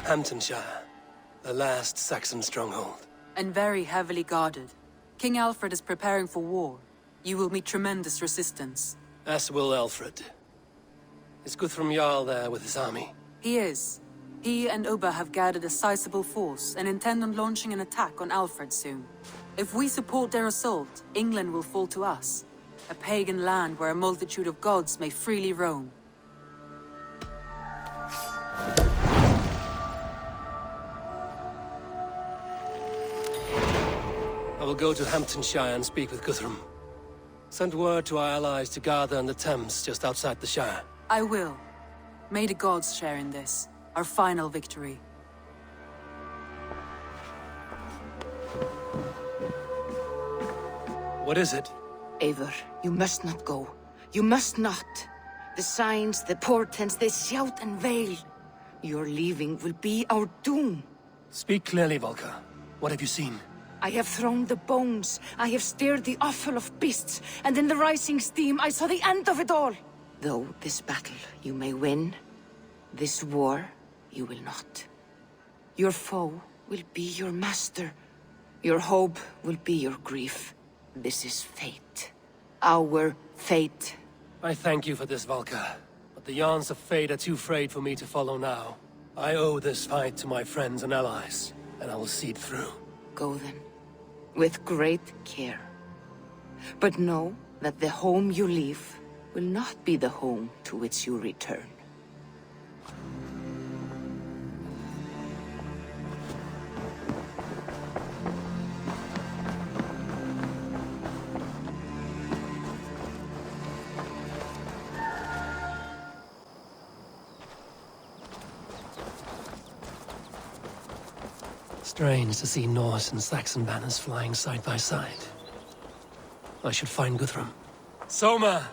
함tunshire, the last Saxon stronghold. And very heavily guarded. King Alfred is preparing for war. You will meet tremendous resistance. As will Alfred. Is Guthrum Jarl there with his army? He is. He and Ubba have gathered a sizable force and intend on launching an attack on Alfred soon. If we support their assault, England will fall to us. A pagan land where a multitude of gods may freely roam. I will go to Hamtunshire and speak with Guthrum. Send word to our allies to gather on the Thames just outside the Shire. I will. May the gods share in this, our final victory. What is it? Eivor, you must not go. You must not. The signs, the portents, they shout and wail. Your leaving will be our doom. Speak clearly, Volker. What have you seen? I have thrown the bones, I have stirred the offal of beasts, and in the rising steam I saw the end of it all. Though this battle you may win, this war you will not. Your foe will be your master. Your hope will be your grief. This is fate. Our fate. I thank you for this, Volker. But the yarns of fate are too frayed for me to follow now. I owe this fight to my friends and allies, and I will see it through. Go then, with great care. But know that the home you leave will not be the home to which you return. Strange to see Norse and Saxon banners flying side by side. I should find Guthrum. Soma!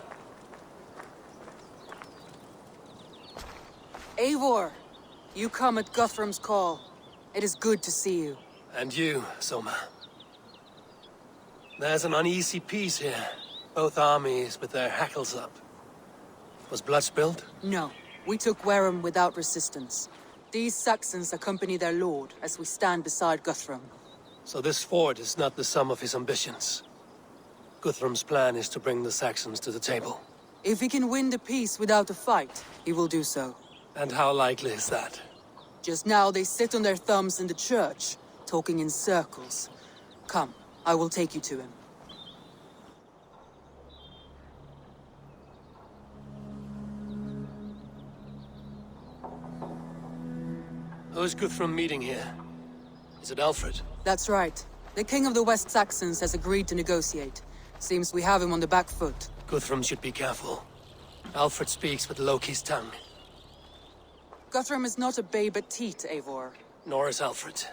Eivor! You come at Guthrum's call. It is good to see you. And you, Soma. There's an uneasy peace here. Both armies with their hackles up. Was blood spilled? No. We took Wareham without resistance. These Saxons accompany their lord as we stand beside Guthrum. So this fort is not the sum of his ambitions. Guthrum's plan is to bring the Saxons to the table. If he can win the peace without a fight, he will do so. And how likely is that? Just now they sit on their thumbs in the church, talking in circles. Come, I will take you to him. Who is Guthrum meeting here? Is it Alfred? That's right. The king of the West Saxons has agreed to negotiate. Seems we have him on the back foot. Guthrum should be careful. Alfred speaks with Loki's tongue. Guthrum is not a babe at teat, Eivor. Nor is Alfred.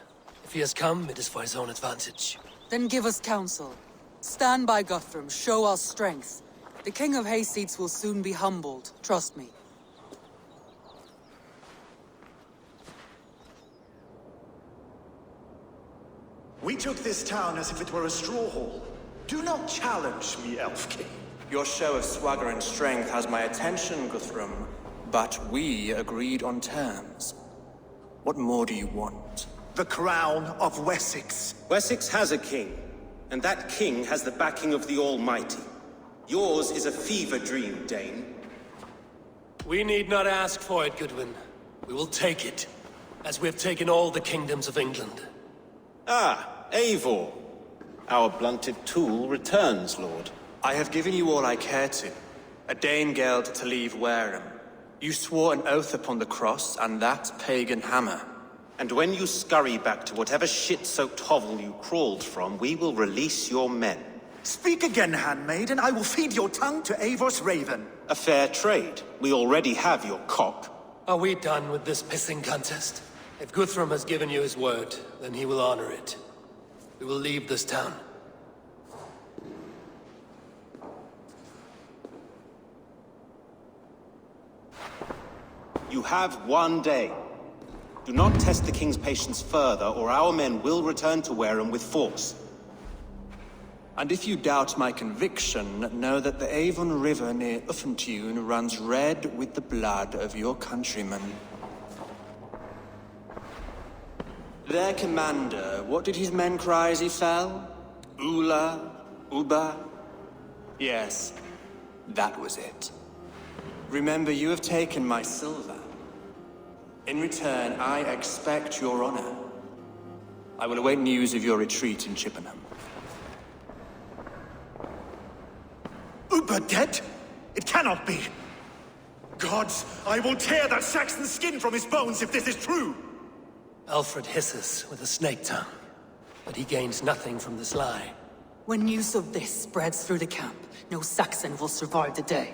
If he has come, it is for his own advantage. Then give us counsel. Stand by Guthrum, show our strength. The king of Hayseeds will soon be humbled, trust me. We took this town as if it were a straw hall. Do not challenge me, Elf King. Your show of swagger and strength has my attention, Guthrum. But we agreed on terms. What more do you want? The crown of Wessex. Wessex has a king, and that king has the backing of the Almighty. Yours is a fever dream, Dane. We need not ask for it, Goodwin. We will take it, as we have taken all the kingdoms of England. Ah, Eivor. Our blunted tool returns, Lord. I have given you all I care to. A Danegeld to leave Wareham. You swore an oath upon the cross, and that pagan hammer. And when you scurry back to whatever shit-soaked hovel you crawled from, we will release your men. Speak again, handmaid, and I will feed your tongue to Eivor's raven. A fair trade. We already have your cock. Are we done with this pissing contest? If Guthrum has given you his word, then he will honor it. We will leave this town. You have one day. Do not test the king's patience further, or our men will return to Wareham with force. And if you doubt my conviction, know that the Avon River near Uffentune runs red with the blood of your countrymen. Their commander, what did his men cry as he fell? Ula? Uba? Yes, that was it. Remember, you have taken my silver. In return, I expect your honor. I will await news of your retreat in Chippenham. Uber dead? It cannot be! Gods, I will tear that Saxon's skin from his bones if this is true! Alfred hisses with a snake tongue, but he gains nothing from this lie. When news of this spreads through the camp, no Saxon will survive the day.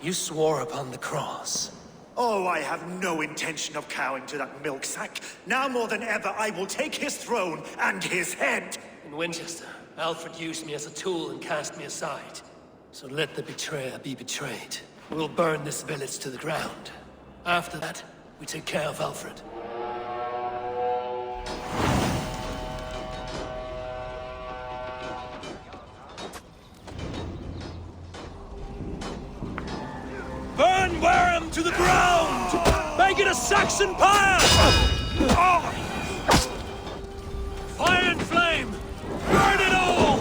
You swore upon the cross. Oh, I have no intention of cowing to that milk sack. Now more than ever, I will take his throne and his head! In Winchester, Alfred used me as a tool and cast me aside. So let the betrayer be betrayed. We'll burn this village to the ground. After that, we take care of Alfred. Burn Wareham to the ground! Make it a Saxon pyre! Fire and flame! Burn it all!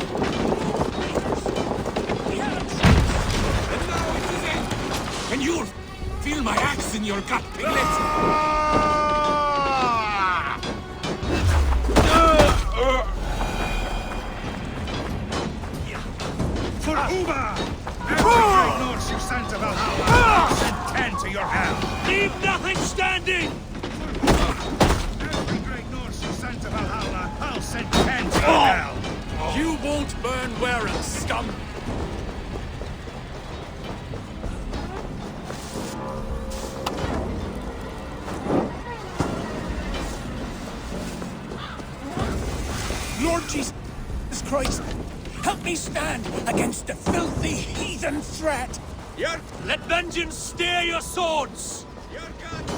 And you'll feel my axe in your gut, piglet! For Uber! Every Norse you sent to Valhalla, send 10 to your hell! Leave nothing standing! Every great Norse you sent to Valhalla, I'll send 10 to your hell! You won't burn Wareham, scum! Lord Jesus Christ, help me stand against the filthy heathen threat! Let vengeance steer your swords! Your gods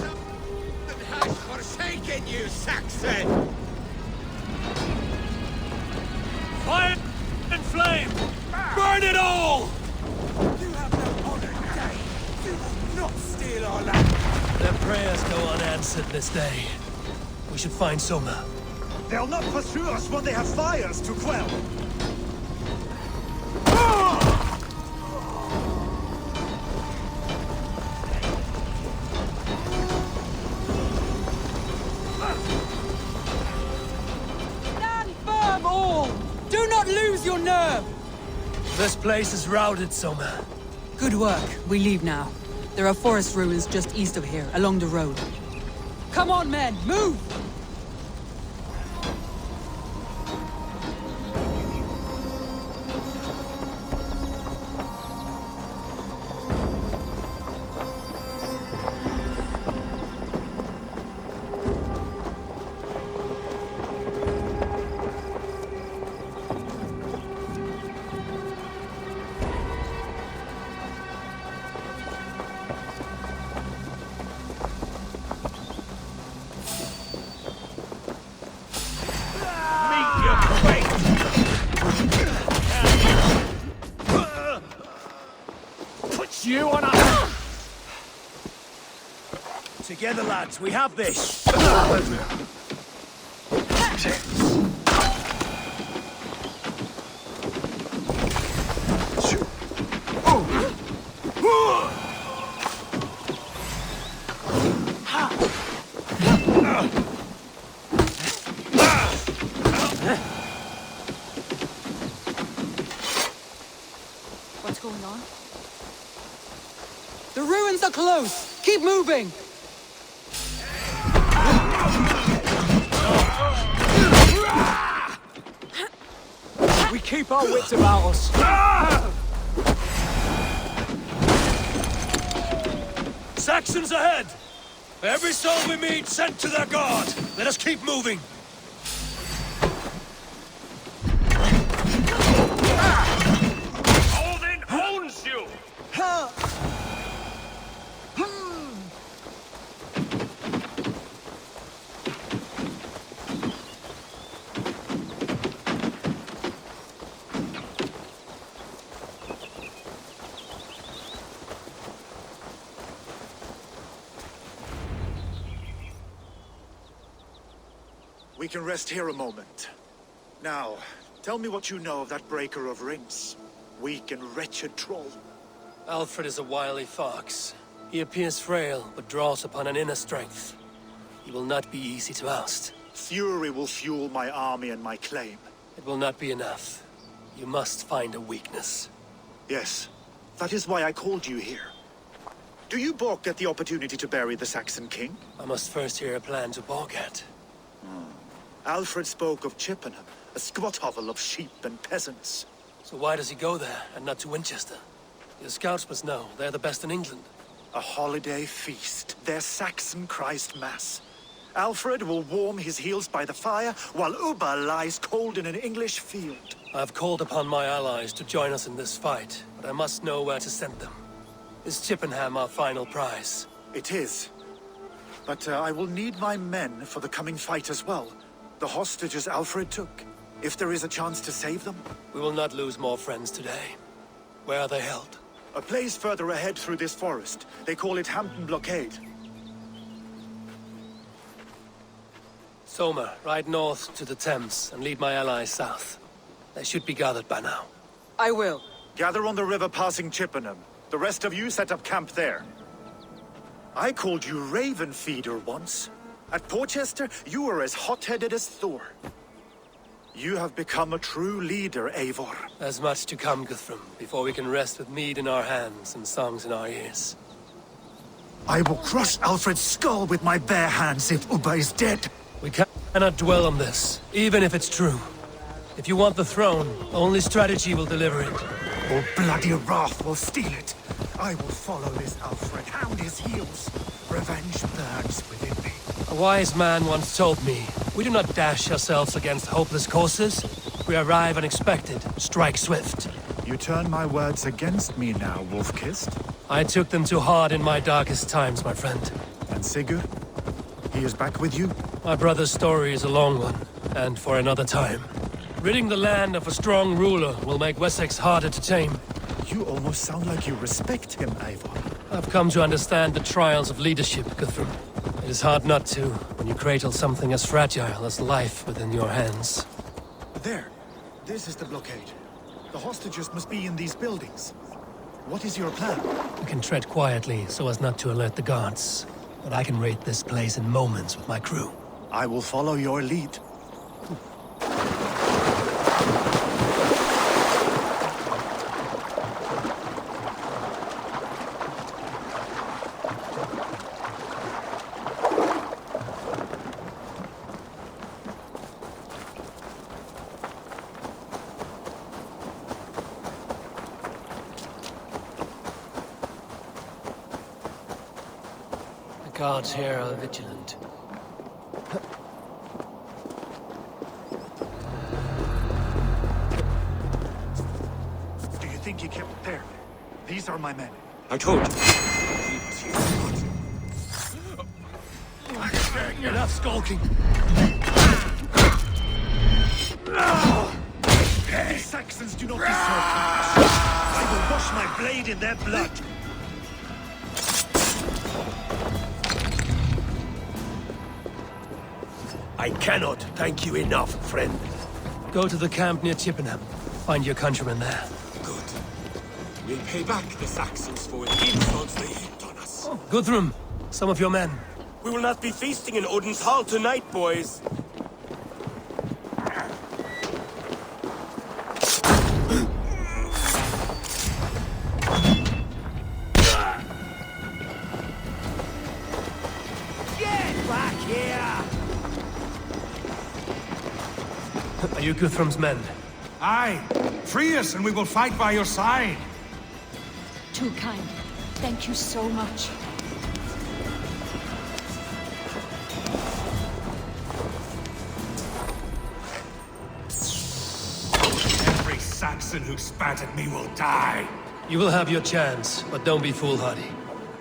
has forsaken you, Saxon! Fire and flame! Burn it all! You have no honor today! You will not steal our land! Their prayers go unanswered this day. We should find Soma. They'll not pursue us when they have fires to quell! Stand firm, all! Do not lose your nerve! This place is routed, Soma. Good work. We leave now. There are forest ruins just east of here, along the road. Come on, men! Move! You on a... Together, lads, we have this! What's going on? The ruins are close! Keep moving! We keep our wits about us. Saxons ahead! Every soul we meet sent to their god! Let us keep moving! Odin owns you! We can rest here a moment. Now, tell me what you know of that breaker of rings. Weak and wretched troll. Alfred is a wily fox. He appears frail, but draws upon an inner strength. He will not be easy to oust. Fury will fuel my army and my claim. It will not be enough. You must find a weakness. Yes, that is why I called you here. Do you balk at the opportunity to bury the Saxon king? I must first hear a plan to balk at. Alfred spoke of Chippenham, a squat hovel of sheep and peasants. So why does he go there, and not to Winchester? Your scouts must know, they're the best in England. A holiday feast, their Saxon Christ Mass. Alfred will warm his heels by the fire, while Ubba lies cold in an English field. I have called upon my allies to join us in this fight, but I must know where to send them. Is Chippenham our final prize? It is. But I will need my men for the coming fight as well. The hostages Alfred took. If there is a chance to save them. We will not lose more friends today. Where are they held? A place further ahead through this forest. They call it Hampton Blockade. Somer, ride north to the Thames and lead my allies south. They should be gathered by now. I will. Gather on the river passing Chippenham. The rest of you set up camp there. I called you Raven Feeder once. At Porchester, you were as hot-headed as Thor. You have become a true leader, Eivor. There's much to come, Guthrum, before we can rest with mead in our hands and songs in our ears. I will crush Alfred's skull with my bare hands if Ubba is dead. We cannot dwell on this, even if it's true. If you want the throne, only strategy will deliver it. Or bloody wrath will steal it. I will follow this Alfred, hound his heels. Revenge burns within me. A wise man once told me, we do not dash ourselves against hopeless courses. We arrive unexpected, strike swift. You turn my words against me now, Wolf-Kissed. I took them too hard in my darkest times, my friend. And Sigurd? He is back with you? My brother's story is a long one, and for another time. Ridding the land of a strong ruler will make Wessex harder to tame. You almost sound like you respect him, Eivor. I've come to understand the trials of leadership, Guthrum. It is hard not to, when you cradle something as fragile as life within your hands. There. This is the blockade. The hostages must be in these buildings. What is your plan? We can tread quietly so as not to alert the guards. But I can raid this place in moments with my crew. I will follow your lead. The guards here are vigilant. Do you think he kept it there? These are my men. I told you. Enough skulking! These Saxons do not deserve compassion. I will wash my blade in their blood. I cannot thank you enough, friend. Go to the camp near Chippenham. Find your countrymen there. Good. We'll pay back the Saxons for the insults they heaped on us. Guthrum, some of your men. We will not be feasting in Odin's hall tonight, boys. Get back here! Are you Guthrum's men? Aye. Free us and we will fight by your side. Too kind. Thank you so much. Every Saxon who spat at me will die. You will have your chance, but don't be foolhardy.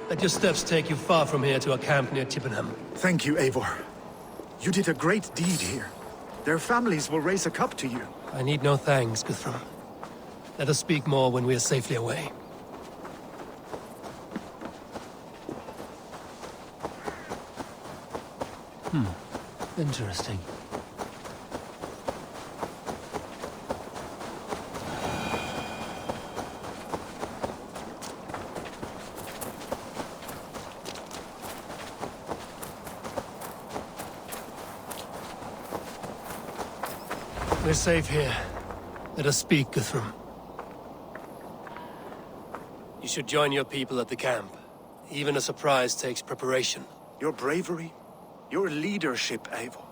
Let your steps take you far from here to a camp near Chippenham. Thank you, Eivor. You did a great deed here. Their families will raise a cup to you. I need no thanks, Guthrum. Let us speak more when we are safely away. Interesting. We're safe here. Let us speak, Guthrum. You should join your people at the camp. Even a surprise takes preparation. Your bravery, your leadership, Eivor.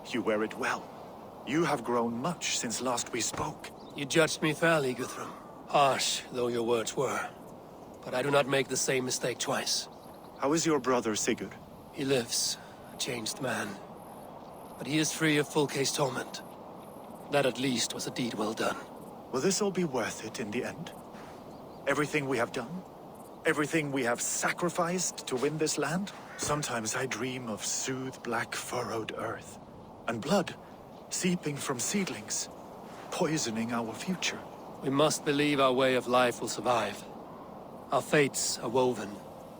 You wear it well. You have grown much since last we spoke. You judged me fairly, Guthrum. Harsh though your words were. But I do not make the same mistake twice. How is your brother, Sigurd? He lives, a changed man. But he is free of full case torment. That at least was a deed well done. Will this all be worth it in the end? Everything we have done? Everything we have sacrificed to win this land? Sometimes I dream of soothed black furrowed earth. And blood seeping from seedlings, poisoning our future. We must believe our way of life will survive. Our fates are woven,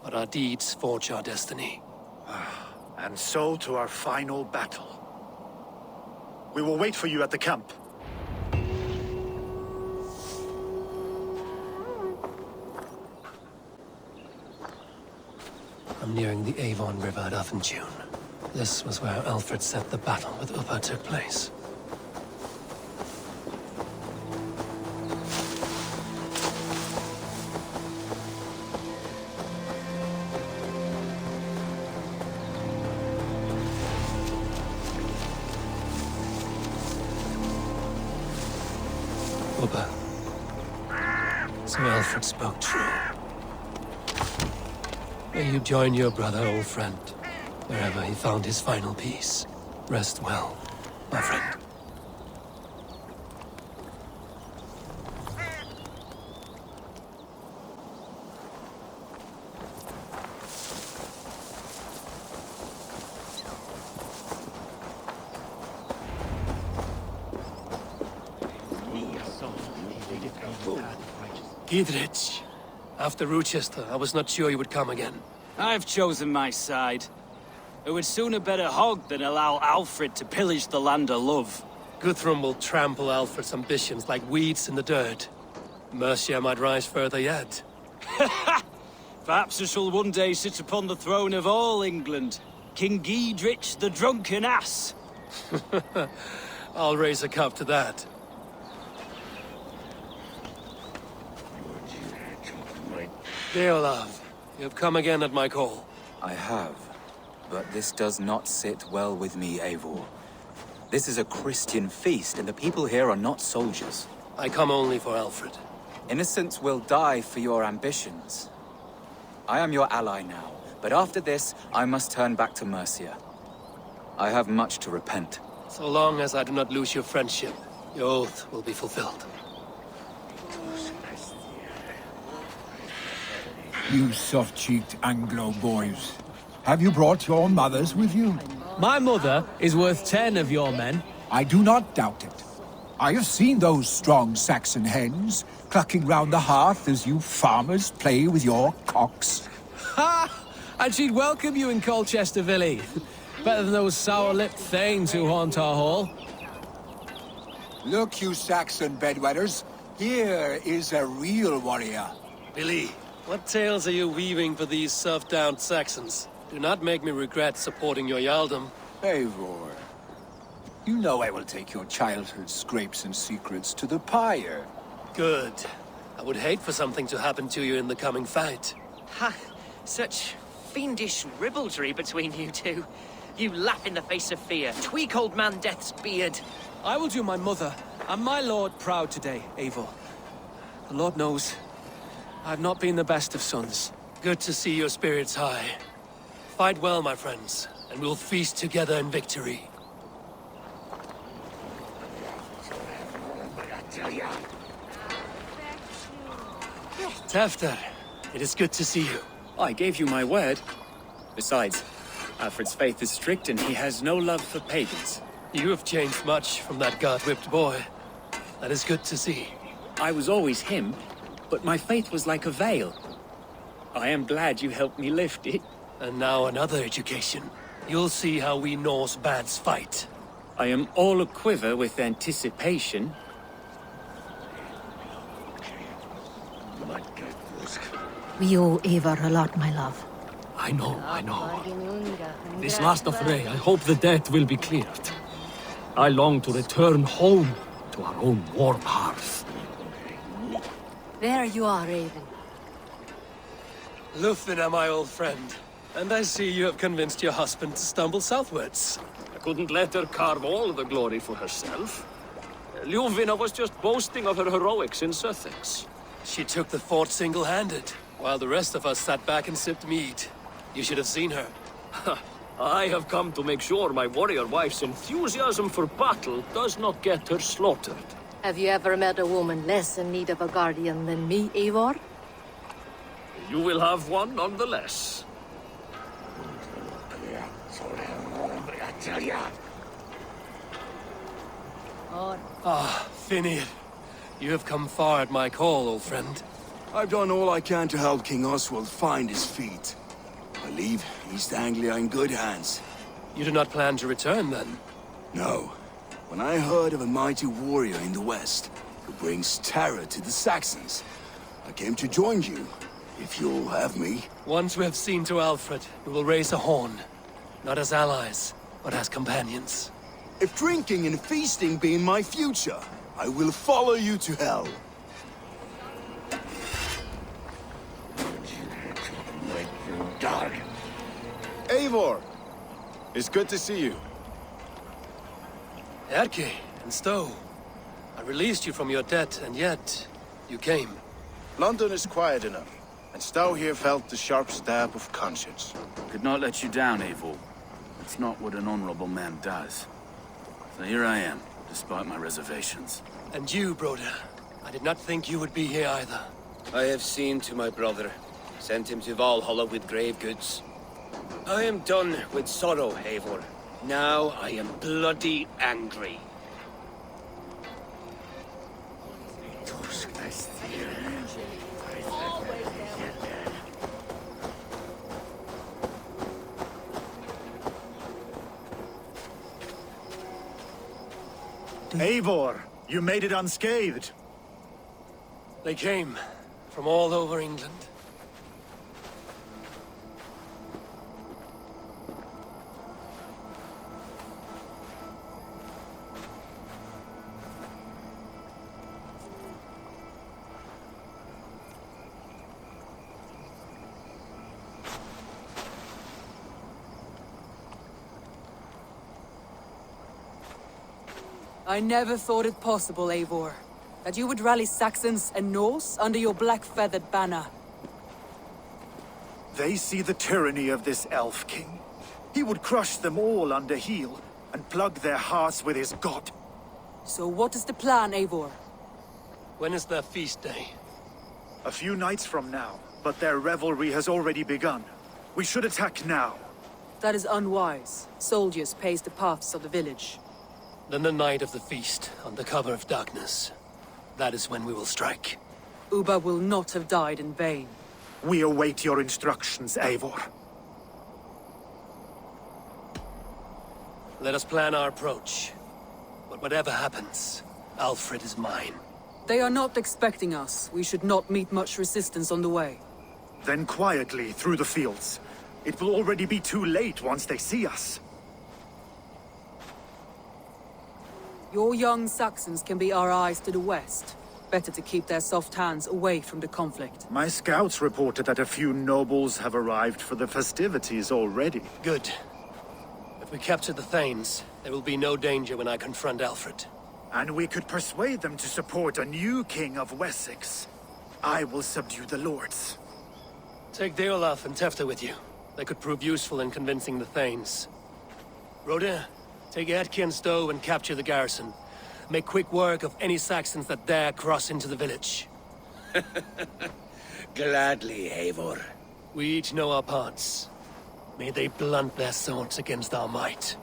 but our deeds forge our destiny. And so to our final battle. We will wait for you at the camp. I'm nearing the Avon River at Affenjune. This was where Alfred said the battle with Ubba took place. Ubba. So Alfred spoke true. May you join your brother, old friend, wherever he found his final peace. Rest well, my friend. Gidrich. After Rochester, I was not sure you would come again. I've chosen my side. It would sooner bet a hog than allow Alfred to pillage the land of love. Guthrum will trample Alfred's ambitions like weeds in the dirt. Mercia might rise further yet. Perhaps I shall one day sit upon the throne of all England. King Gidrich the drunken ass. I'll raise a cup to that. Deolav, you have come again at my call. I have, but this does not sit well with me, Eivor. This is a Christian feast, and the people here are not soldiers. I come only for Alfred. Innocents will die for your ambitions. I am your ally now, but after this, I must turn back to Mercia. I have much to repent. So long as I do not lose your friendship, your oath will be fulfilled. You soft-cheeked Anglo boys. Have you brought your mothers with you? My mother is worth 10 of your men. I do not doubt it. I have seen those strong Saxon hens clucking round the hearth as you farmers play with your cocks. Ha! And she'd welcome you in Colchester Valley. Better than those sour-lipped thanes who haunt our hall. Look, you Saxon bedwetters. Here is a real warrior. Billy, what tales are you weaving for these serf-down Saxons? Do not make me regret supporting your Jarldom. Eivor, you know I will take your childhood scrapes and secrets to the pyre. Good. I would hate for something to happen to you in the coming fight. Ha! Such fiendish ribaldry between you two. You laugh in the face of fear, tweak old man Death's beard. I will do my mother and my lord proud today, Eivor. The Lord knows, I've not been the best of sons. Good to see your spirits high. Fight well, my friends, and we'll feast together in victory. Tefter, it is good to see you. I gave you my word. Besides, Alfred's faith is strict and he has no love for pagans. You have changed much from that God-whipped boy. That is good to see. I was always him, but my faith was like a veil. I am glad you helped me lift it. And now another education. You'll see how we Norse bads fight. I am all a-quiver with anticipation. We owe Eivor a lot, my love. I know. This last affray, I hope the debt will be cleared. I long to return home to our own warm hearth. There you are, Raven. Lufina, my old friend. And I see you have convinced your husband to stumble southwards. I couldn't let her carve all the glory for herself. Ljuvina was just boasting of her heroics in Sussex. She took the fort single-handed, while the rest of us sat back and sipped mead. You should have seen her. I have come to make sure my warrior wife's enthusiasm for battle does not get her slaughtered. Have you ever met a woman less in need of a guardian than me, Eivor? You will have one nonetheless. Ah, Finir. You have come far at my call, old friend. I've done all I can to help King Oswald find his feet. I leave East Anglia in good hands. You do not plan to return, then? No. When I heard of a mighty warrior in the west, who brings terror to the Saxons, I came to join you, if you'll have me. Once we have seen to Alfred, we will raise a horn. Not as allies, but as companions. If drinking and feasting be in my future, I will follow you to hell. Eivor! It's good to see you. Erke and Stowe. I released you from your debt, and yet you came. London is quiet enough, and Stowe here felt the sharp stab of conscience. Could not let you down, Eivor. It's not what an honorable man does. So here I am, despite my reservations. And you, Broder. I did not think you would be here either. I have seen to my brother. Sent him to Valhalla with grave goods. I am done with sorrow, Eivor. Now I am bloody angry. Eivor, you made it unscathed. They came from all over England. I never thought it possible, Eivor, that you would rally Saxons and Norse under your black-feathered banner. They see the tyranny of this elf king. He would crush them all under heel and plug their hearts with his god. So what is the plan, Eivor? When is their feast day? A few nights from now, but their revelry has already begun. We should attack now. That is unwise. Soldiers pace the paths of the village. Then the night of the feast, under cover of darkness. That is when we will strike. Ubba will not have died in vain. We await your instructions, Eivor. Let us plan our approach. But whatever happens, Alfred is mine. They are not expecting us. We should not meet much resistance on the way. Then quietly through the fields. It will already be too late once they see us. Your young Saxons can be our eyes to the west. Better to keep their soft hands away from the conflict. My scouts reported that a few nobles have arrived for the festivities already. Good. If we capture the Thanes, there will be no danger when I confront Alfred. And we could persuade them to support a new king of Wessex. I will subdue the lords. Take Deolaf and Tefta with you. They could prove useful in convincing the Thanes. Rodin, take Erke and Stowe and capture the garrison. Make quick work of any Saxons that dare cross into the village. Gladly, Eivor. We each know our parts. May they blunt their swords against our might.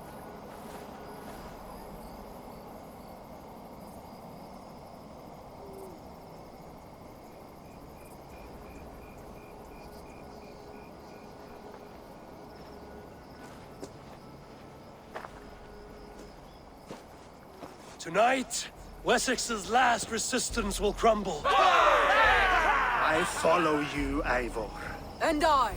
Tonight, Wessex's last resistance will crumble. I follow you, Eivor. And I.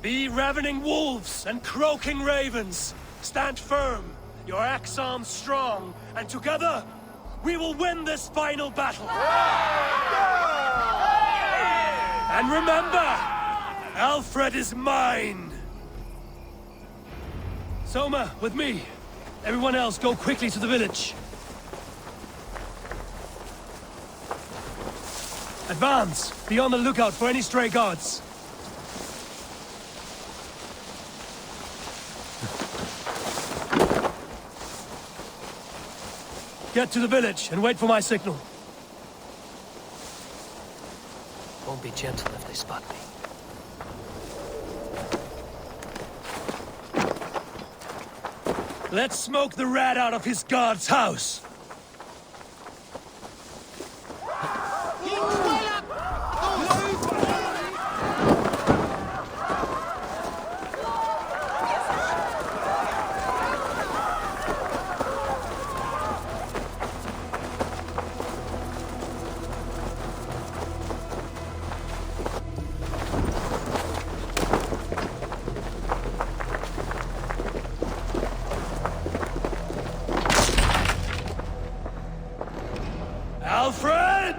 Be ravening wolves and croaking ravens. stand firm, your axe arms strong, and together, we will win this final battle. And remember, Alfred is mine. Soma, with me. Everyone else, go quickly to the village. Advance! Be on the lookout for any stray guards. Get to the village and wait for my signal. Won't be gentle if they spot me. Let's smoke the rat out of his guard's house. Alfred!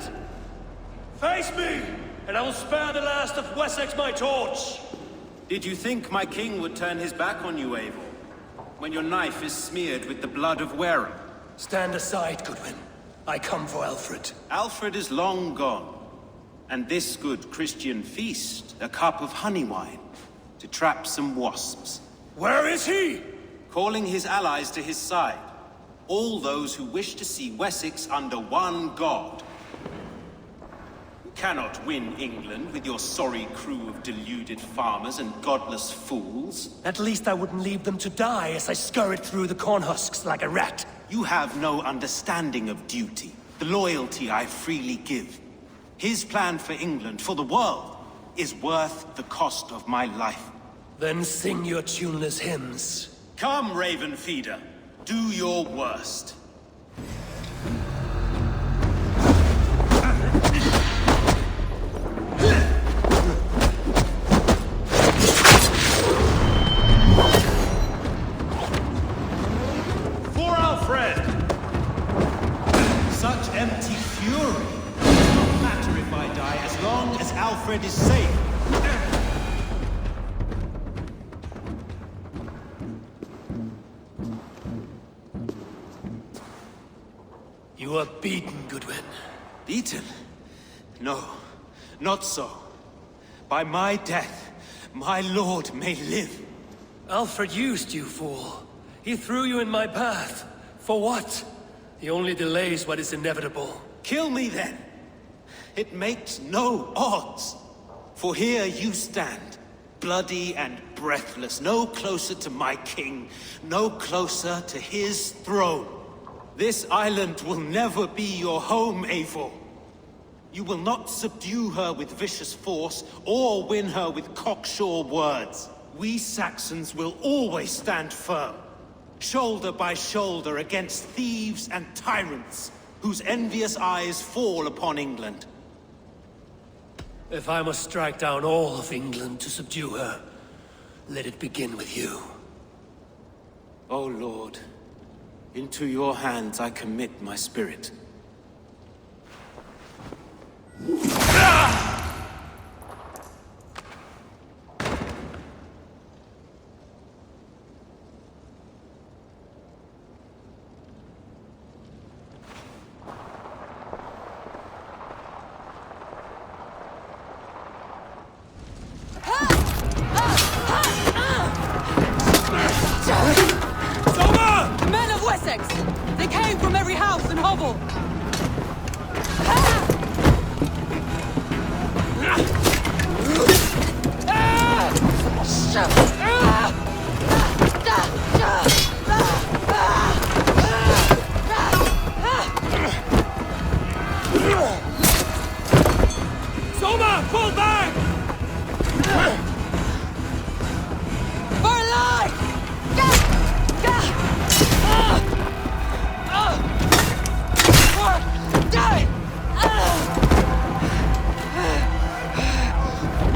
Face me, and I will spare the last of Wessex my torch! Did you think my king would turn his back on you, Eivor? When your knife is smeared with the blood of Wareham? Stand aside, Goodwin. I come for Alfred. Alfred is long gone. And this good Christian feast, a cup of honey wine, to trap some wasps. Where is he? Calling his allies to his side. All those who wish to see Wessex under one god. You cannot win England with your sorry crew of deluded farmers and godless fools. At least I wouldn't leave them to die as I scurried through the corn husks like a rat. You have no understanding of duty, the loyalty I freely give. His plan for England, for the world, is worth the cost of my life. Then sing your tuneless hymns. Come, Raven Feeder. Do your worst. For Alfred! Such empty fury. It does not matter if I die, as long as Alfred is safe. You are beaten, Goodwin. Beaten? No, not so. By my death, my lord may live. Alfred used you, fool. He threw you in my path. For what? He only delays what is inevitable. Kill me then. It makes no odds. For here you stand, bloody and breathless, no closer to my king, no closer to his throne. This island will never be your home, Eivor. You will not subdue her with vicious force, or win her with cocksure words. We Saxons will always stand firm, shoulder by shoulder against thieves and tyrants, whose envious eyes fall upon England. If I must strike down all of England to subdue her, let it begin with you. O Lord, into your hands I commit my spirit. Men of Wessex! They came from every house and hovel! Soma, pull back! For life!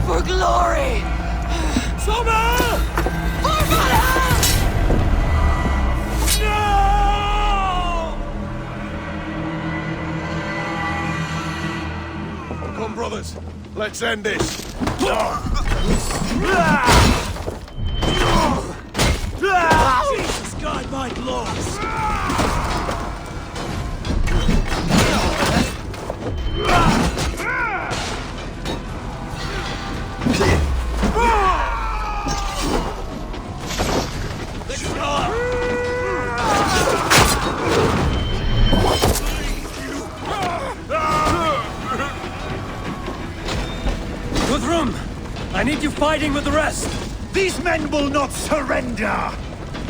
For glory! Soma! For Valhalla! on, brothers. Let's end this. Jesus, guide my blows! Guthrum, I need you fighting with the rest. These men will not surrender!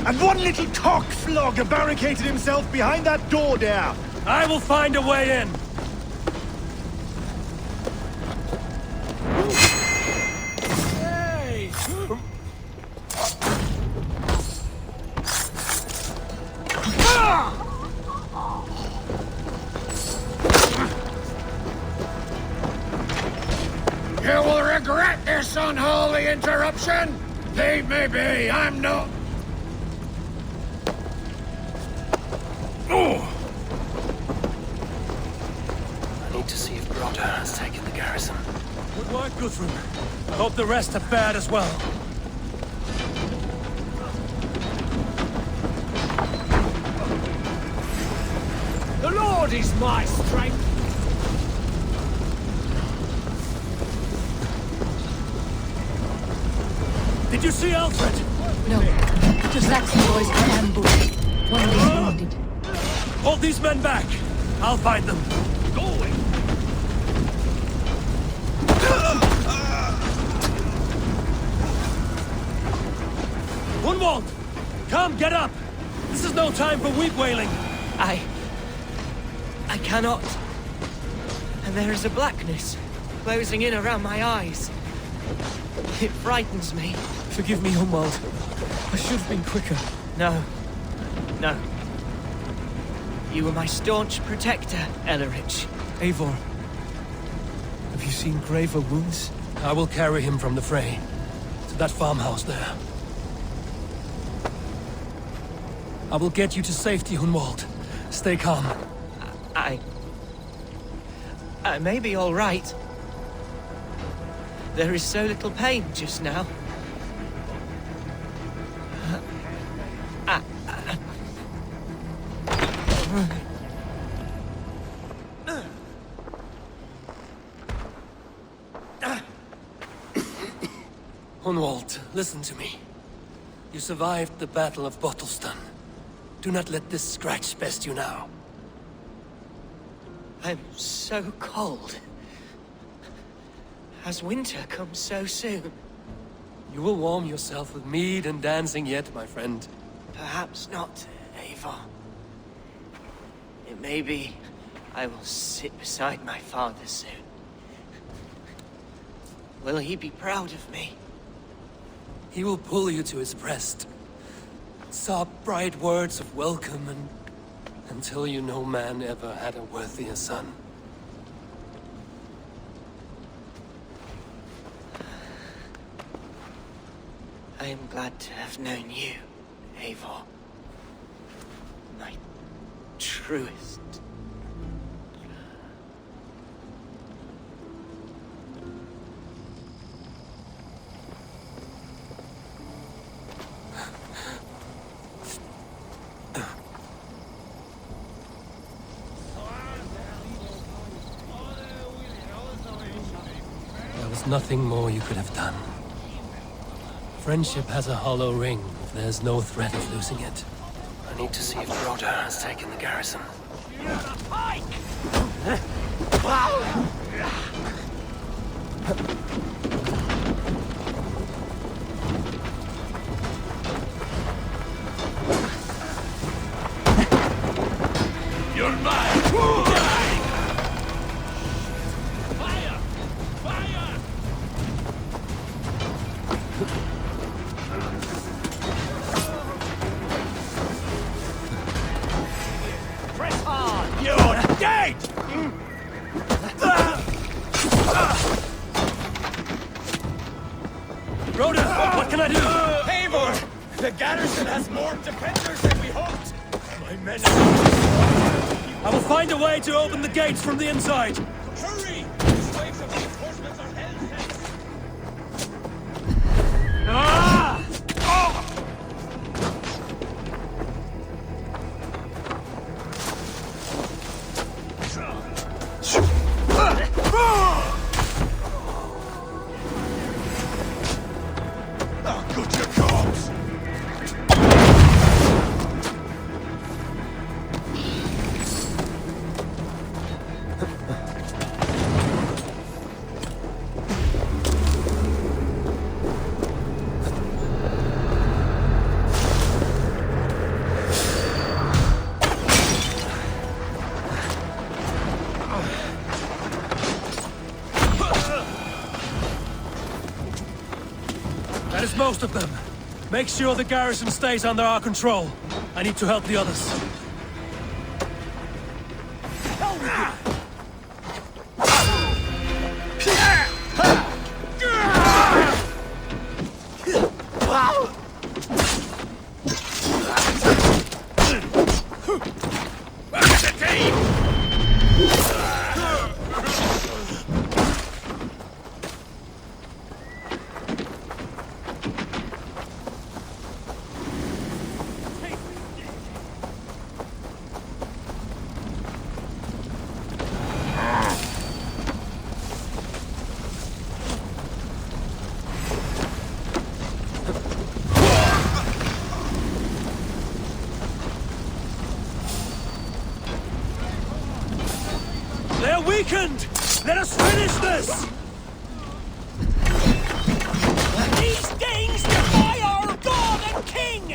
And one little cockflogger barricaded himself behind that door there! I will find a way in. Hey! You will regret this unholy interruption! Leave me be, I'm no... I need to see if Broder has taken the garrison. Good work, Guthrum. I hope the rest have fared as well. The Lord is my strength! Did you see Alfred? No. The Saxon boys are ambushed. One is wounded. Hold these men back. I'll find them. Going! Gunwald! Come, get up! This is no time for weep wailing. I cannot. And there is a blackness closing in around my eyes. It frightens me. Forgive me, Hunwald. I should have been quicker. No. No. You were my staunch protector, Ellerich. Eivor, have you seen graver wounds? I will carry him from the fray to that farmhouse there. I will get you to safety, Hunwald. Stay calm. I may be all right. There is so little pain just now. Hunwald, listen to me. You survived the Battle of Bottleston. Do not let this scratch best you now. I'm so cold. Has winter come so soon? You will warm yourself with mead and dancing yet, my friend. Perhaps not, Eivor. It may be I will sit beside my father soon. Will he be proud of me? He will pull you to his breast. Sob bright words of welcome and... until you no man ever had a worthier son. I am glad to have known you, Eivor. My truest. There was nothing more you could have done. Friendship has a hollow ring if there's no threat of losing it. I need to see if Broder has taken the garrison. You're mine! Fire! Fire! Press hard! You're dead! Broder, what can I do? Eivor! The garrison has more defenders than we hoped! My men I will find a way to open the gates from the inside. Hurry! This wave's That is most of them. Make sure the garrison stays under our control. I need to help the others. They're weakened! Let us finish this! These Danes defy our god and king!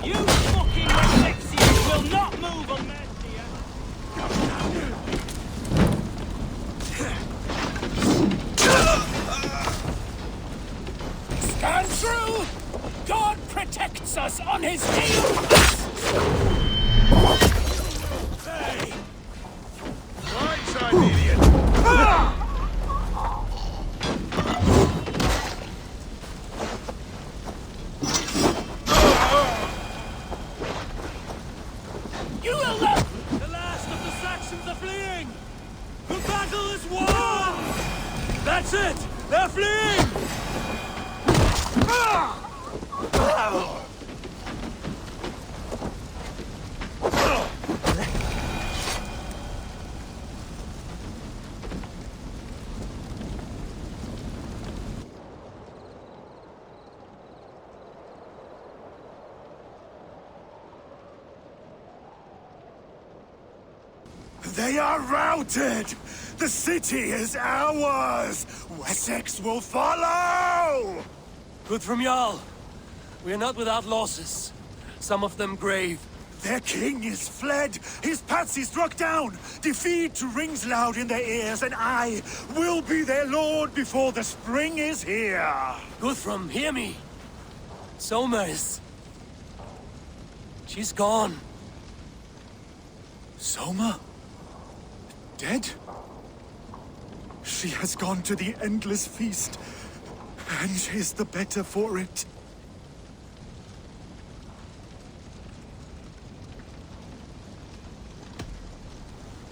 You fucking Wessexians will not move on Mercia! Stand true! God protects us on his heel! Hey! Right side, idiot! You will not! The last of the Saxons are fleeing! The battle is won! That's it! They're fleeing! They are routed! The city is ours! Wessex will follow! Good from Jarl. We are not without losses. Some of them grave. Their king is fled! His patsy struck down! Defeat rings loud in their ears, and I will be their lord before the spring is here! Guthrum, hear me! Soma is... She's gone. Soma? Dead? She has gone to the endless feast, and is the better for it.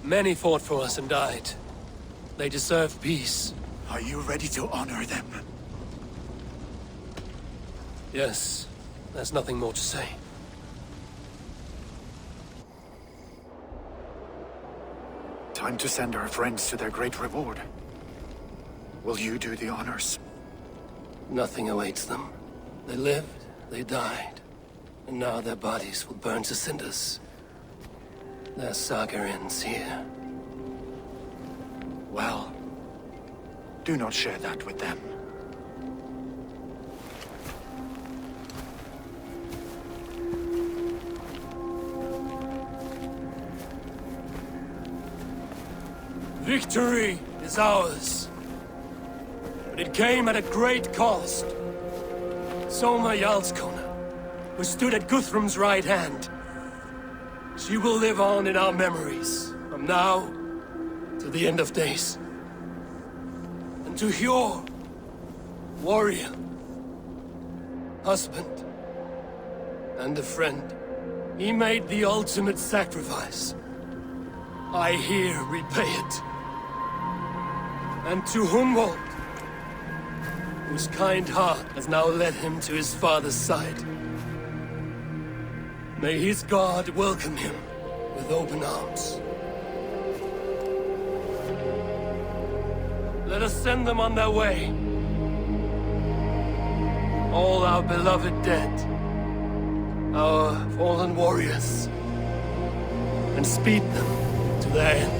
Many fought for us and died. They deserve peace. Are you ready to honor them? Yes, there's nothing more to say. Time to send our friends to their great reward. Will you do the honors? Nothing awaits them. They lived, they died, and now their bodies will burn to cinders. Their saga ends here. Well, do not share that with them. Victory is ours. But it came at a great cost. Soma Jarlskona, who stood at Guthrum's right hand. She will live on in our memories, from now to the end of days. And to Hjor, warrior, husband, and a friend, he made the ultimate sacrifice. I here repay it. And to Hunwald, whose kind heart has now led him to his father's side. May his God welcome him with open arms. Let us send them on their way. All our beloved dead, our fallen warriors, and speed them to their end.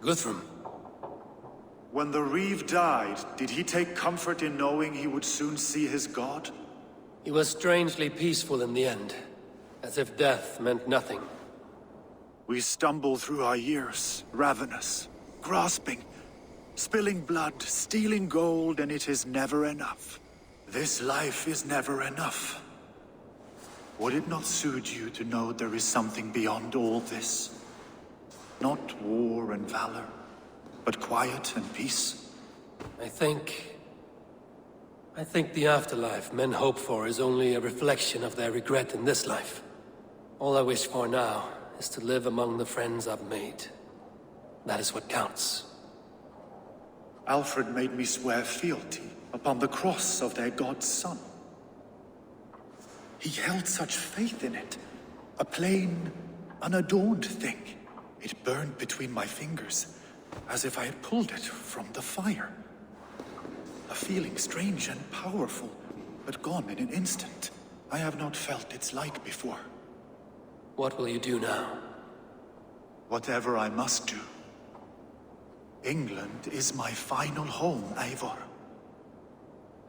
Guthrum. When the Reeve died, did he take comfort in knowing he would soon see his god? He was strangely peaceful in the end, as if death meant nothing. We stumble through our years, ravenous, grasping, spilling blood, stealing gold, and it is never enough. This life is never enough. Would it not suit you to know there is something beyond all this? Not war and valor, but quiet and peace? I think the afterlife men hope for is only a reflection of their regret in this life. All I wish for now is to live among the friends I've made. That is what counts. Alfred made me swear fealty upon the cross of their god's son. He held such faith in it. A plain, unadorned thing. It burned between my fingers, as if I had pulled it from the fire. A feeling strange and powerful, but gone in an instant. I have not felt its like before. What will you do now? Whatever I must do. England is my final home, Eivor.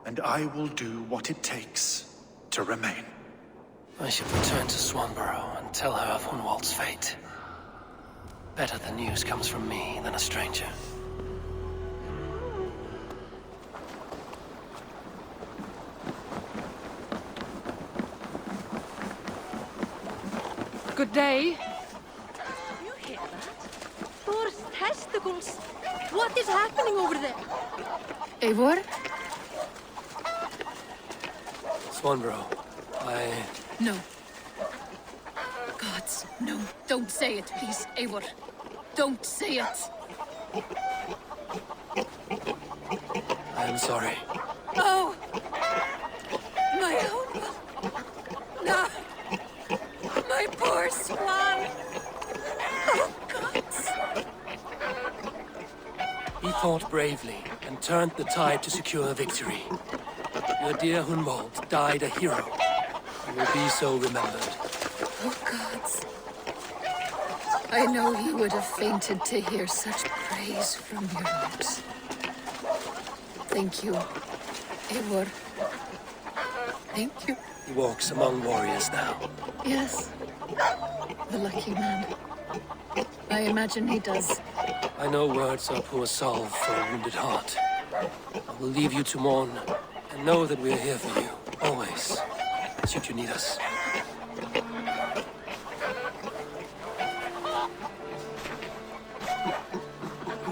And I will do what it takes to remain. I should return to Swanborough and tell her of Hunwald's fate. Better the news comes from me than a stranger. Good day. You hear that? Thor's testicles. What is happening over there? Eivor? Swanborough, No. Gods, no. Don't say it, please, Eivor. Don't say it. I am sorry. Oh! My own... No! My poor swan! Oh, gods! He fought bravely and turned the tide to secure a victory. Your dear Hunwald died a hero. He will be so remembered. Oh, gods. I know he would have fainted to hear such praise from your lips. Thank you, Eivor. Thank you. He walks among warriors now. Yes. The lucky man. I imagine he does. I know words are poor salve for a wounded heart. I will leave you to mourn, and know that we are here for you, always, should you need us.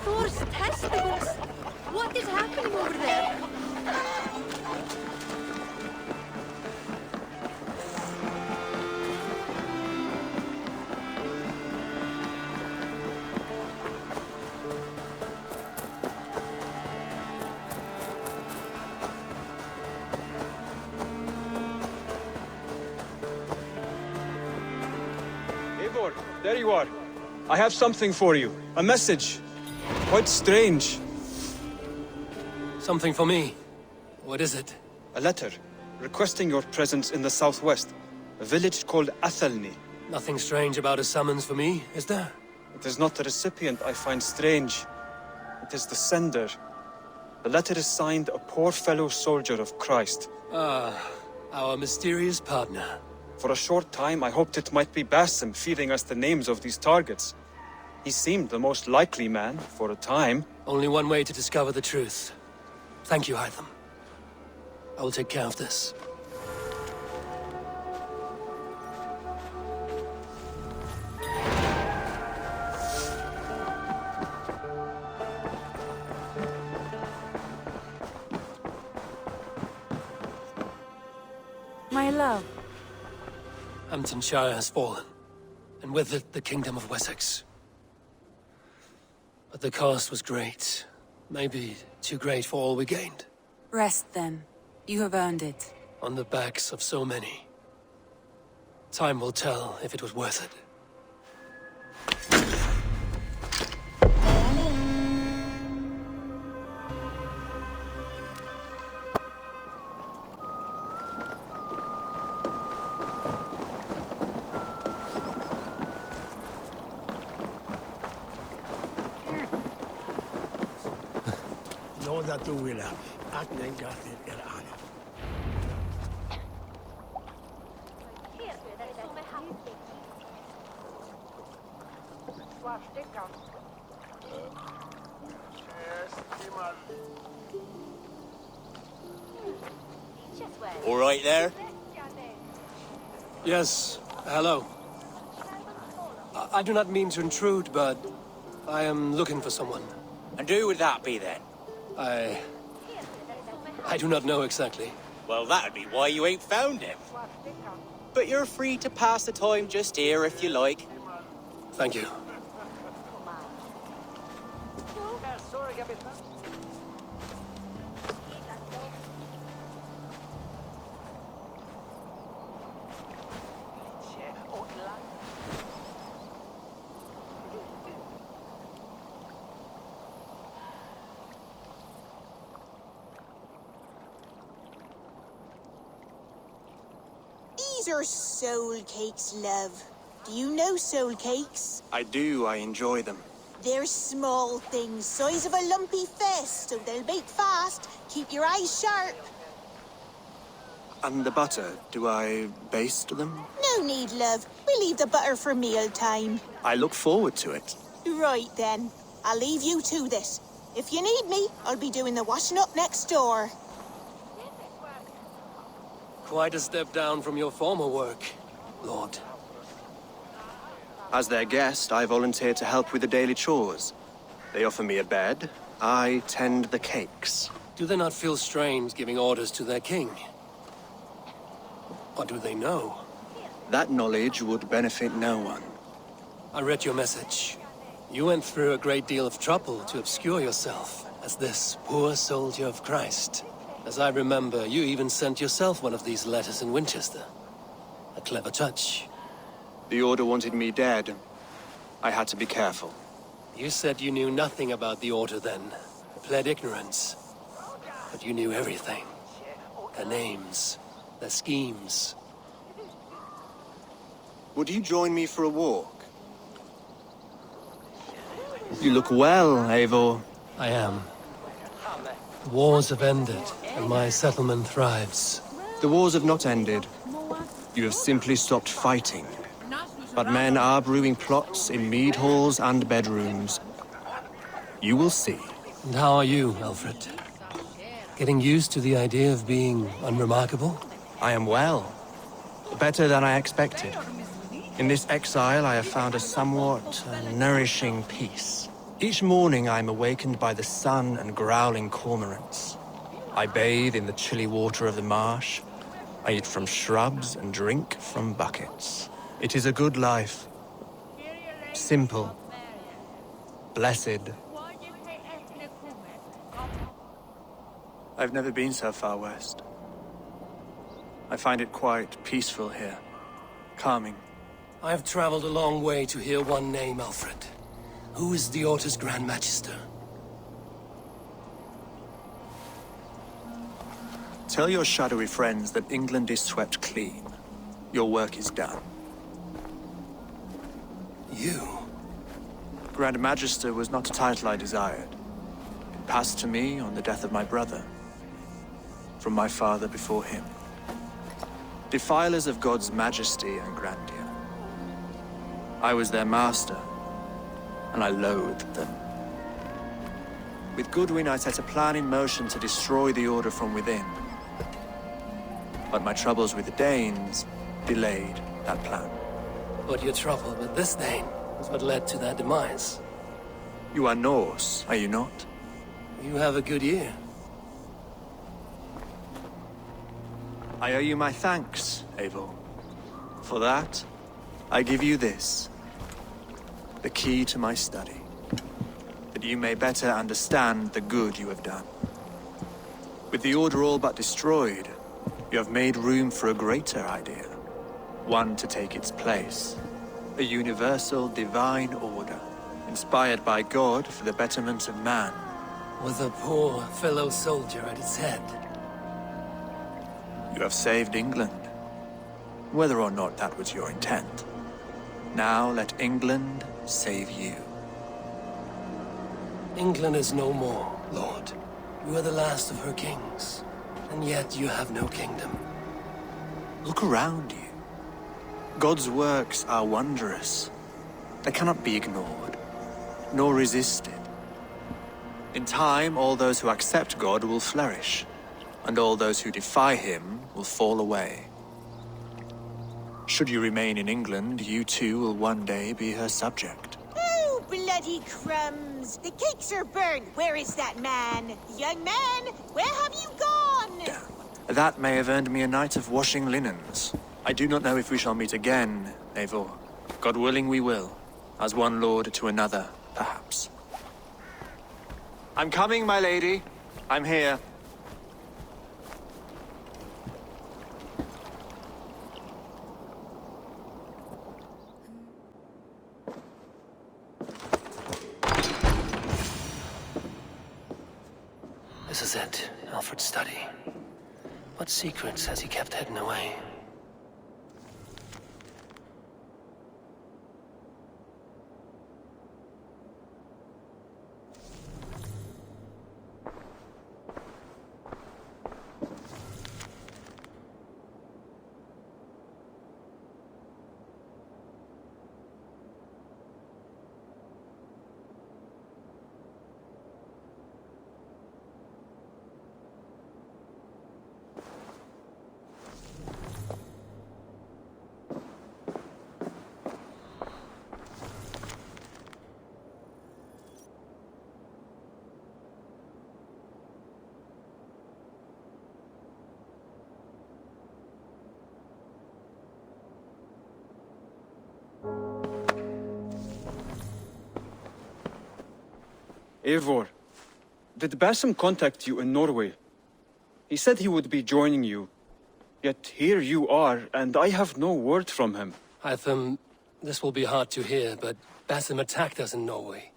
Thor's testicles. What is happening over there? Eivor, there you are. I have something for you. A message. Quite strange. Something for me? What is it? A letter, requesting your presence in the southwest. A village called Athelney. Nothing strange about a summons for me, is there? It is not the recipient I find strange. It is the sender. The letter is signed a poor fellow soldier of Christ. Ah, our mysterious partner. For a short time, I hoped it might be Basim feeding us the names of these targets. He seemed the most likely man, for a time. Only one way to discover the truth. Thank you, Hytham. I will take care of this. My love. 함tun샤이어 has fallen, and with it the Kingdom of Wessex. But the cost was great. Maybe too great for all we gained. Rest then. You have earned it. On the backs of so many. Time will tell if it was worth it. All right there? Yes, hello. I do not mean to intrude, but I am looking for someone. And who would that be then? I do not know exactly. Well, that'd be why you ain't found him. But you're free to pass the time just here if you like. Thank you. These are soul cakes, love. Do you know soul cakes? I do. I enjoy them. They're small things, size of a lumpy fist, so they'll bake fast. Keep your eyes sharp. And the butter, do I baste them? No need, love. We'll leave the butter for meal time. I look forward to it. Right then. I'll leave you to this. If you need me, I'll be doing the washing up next door. Quite a step down from your former work, Lord. As their guest, I volunteered to help with the daily chores. They offer me a bed. I tend the cakes. Do they not feel strange giving orders to their king? Or do they know? That knowledge would benefit no one. I read your message. You went through a great deal of trouble to obscure yourself as this poor soldier of Christ. As I remember, you even sent yourself one of these letters in Winchester. A clever touch. The Order wanted me dead. I had to be careful. You said you knew nothing about the Order then. Pled ignorance. But you knew everything. Their names, their schemes. Would you join me for a walk? You look well, Eivor. I am. The wars have ended, and my settlement thrives. The wars have not ended. You have simply stopped fighting. But men are brewing plots in mead halls and bedrooms. You will see. And how are you, Alfred? Getting used to the idea of being unremarkable? I am well. Better than I expected. In this exile, I have found a somewhat nourishing peace. Each morning, I am awakened by the sun and growling cormorants. I bathe in the chilly water of the marsh. I eat from shrubs and drink from buckets. It is a good life. Simple. Blessed. I've never been so far west. I find it quite peaceful here. Calming. I have traveled a long way to hear one name, Alfred. Who is the Order's Grand Magister? Tell your shadowy friends that England is swept clean. Your work is done. You? Grand Magister was not a title I desired. It passed to me on the death of my brother. From my father before him. Defilers of God's majesty and grandeur. I was their master, and I loathed them. With Goodwin, I set a plan in motion to destroy the Order from within. But my troubles with the Danes delayed that plan. But your trouble with this Dane is what led to their demise. You are Norse, are you not? You have a good ear. I owe you my thanks, Eivor. For that, I give you this. The key to my study. That you may better understand the good you have done. With the Order all but destroyed, you have made room for a greater idea. One to take its place. A universal divine order, inspired by God for the betterment of man. With a poor fellow soldier at its head. You have saved England, whether or not that was your intent. Now let England save you. England is no more, Lord. You are the last of her kings, and yet you have no kingdom. Look around you. God's works are wondrous. They cannot be ignored, nor resisted. In time, all those who accept God will flourish, and all those who defy him will fall away. Should you remain in England, you too will one day be her subject. Oh, bloody crumbs! The cakes are burned. Where is that man? Young man, where have you gone? That may have earned me a night of washing linens. I do not know if we shall meet again, Eivor. God willing we will. As one lord to another, perhaps. I'm coming, my lady. I'm here. This is it, Alfred's study. What secrets has he kept hidden away? Eivor, did Basim contact you in Norway? He said he would be joining you. Yet here you are, and I have no word from him. Hytham, this will be hard to hear, but Basim attacked us in Norway.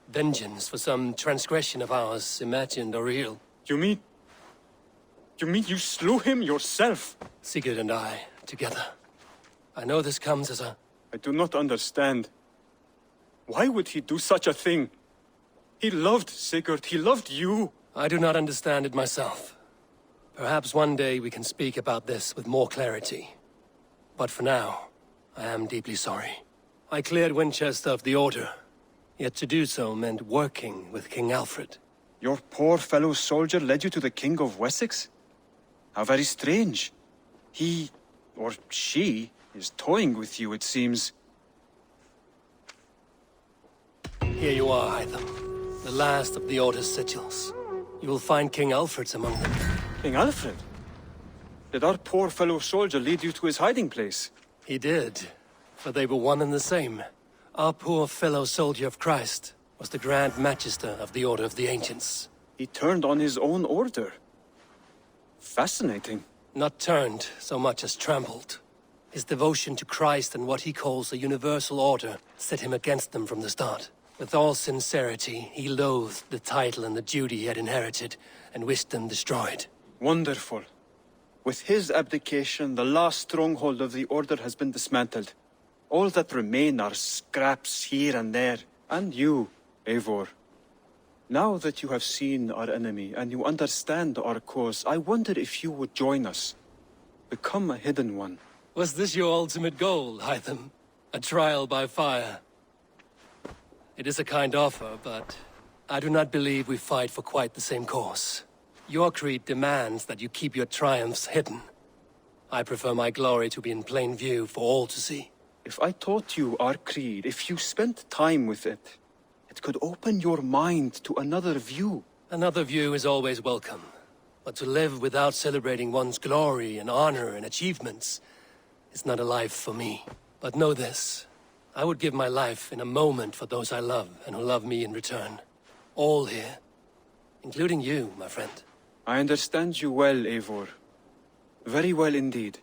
Vengeance for some transgression of ours, imagined or real. You mean you slew him yourself? Sigurd and I, together. I know this comes as a... I do not understand. Why would he do such a thing? He loved Sigurd, he loved you. I do not understand it myself. Perhaps one day we can speak about this with more clarity. But for now, I am deeply sorry. I cleared Winchester of the Order, yet to do so meant working with King Alfred. Your poor fellow soldier led you to the King of Wessex? How very strange. He, or she, is toying with you, it seems. Here you are, Hytham. The last of the Order's sigils. You will find King Alfred's among them. King Alfred? Did our poor fellow soldier lead you to his hiding place? He did, for they were one and the same. Our poor fellow soldier of Christ was the Grand Magister of the Order of the Ancients. He turned on his own order. Fascinating. Not turned so much as trampled. His devotion to Christ and what he calls a universal order set him against them from the start. With all sincerity, he loathed the title and the duty he had inherited, and wished them destroyed. Wonderful. With his abdication, the last stronghold of the Order has been dismantled. All that remain are scraps here and there. And you, Eivor. Now that you have seen our enemy, and you understand our cause, I wonder if you would join us. Become a hidden one. Was this your ultimate goal, Hytham? A trial by fire? It is a kind offer, but I do not believe we fight for quite the same cause. Your creed demands that you keep your triumphs hidden. I prefer my glory to be in plain view for all to see. If I taught you our creed, if you spent time with it, it could open your mind to another view. Another view is always welcome. But to live without celebrating one's glory and honor and achievements is not a life for me. But know this. I would give my life in a moment for those I love and who love me in return. All here. Including you, my friend. I understand you well, Eivor. Very well indeed.